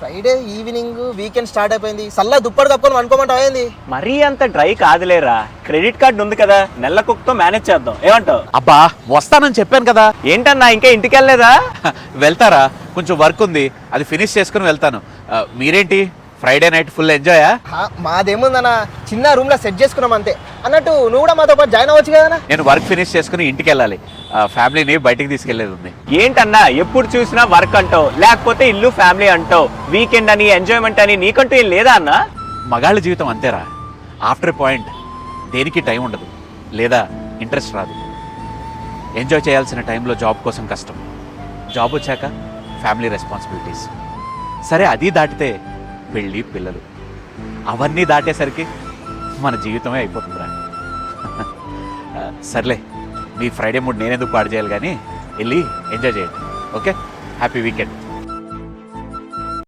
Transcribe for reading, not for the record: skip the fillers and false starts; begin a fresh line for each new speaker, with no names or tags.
Friday evening weekend start అయిపోయింది, సల్లా దుప్పటి కప్పుకొని అనుకోమంటావు ఏంది?
మరీ అంత డ్రై కాదులేరా, క్రెడిట్ కార్డు ఉంది కదా, నెలకొకతో మేనేజ్ చేద్దాం, ఏమంటావు?
అబ్బా వస్తానని చెప్పాను కదా.
ఏంటన్నా ఇంకా ఇంటికి వెళ్ళలేదా?
వెళ్తారా, కొంచెం వర్క్ ఉంది, అది ఫినిష్ చేసుకుని వెళ్తాను. మీరేంటి ఫ్రైడే నైట్ ఫుల్ ఎంజాయా?
మాదేముందన్న, చిన్న రూమ్ లో సెట్ చేసుకున్నాం అంతే. అన్నట్టు నువ్వు కూడా మాతో పాటు జాయిన్ అవ్వచ్చు కదా?
నేను వర్క్ ఫినిష్ చేసుకుని ఇంటికి వెళ్ళాలి, ఫ్యామిలీని బయటికి తీసుకెళ్లేది ఉంది.
ఏంటన్నా ఎప్పుడు చూసినా వర్క్ అంటావు, లేకపోతే ఇల్లు ఫ్యామిలీ అంటావు, వీకెండ్ అని ఎంజాయ్మెంట్ అని నీకంటూ ఏం లేదా అన్నా?
మగాళ్ళ జీవితం అంతేరా, ఆఫ్టర్ పాయింట్ దేనికి టైం ఉండదు, లేదా ఇంట్రెస్ట్ రాదు. ఎంజాయ్ చేయాల్సిన టైంలో జాబ్ కోసం కష్టం, జాబ్ వచ్చాక ఫ్యామిలీ రెస్పాన్సిబిలిటీస్, సరే అది దాటితే పెళ్ళి పిల్లలు, అవన్నీ దాటేసరికి మన జీవితమే అయిపోతుందిరా. సర్లే, మీ ఫ్రైడే మూడ్ నేనెందుకు పాడు చేయాలి, కానీ వెళ్ళి ఎంజాయ్ చేయండి. Okay, happy weekend.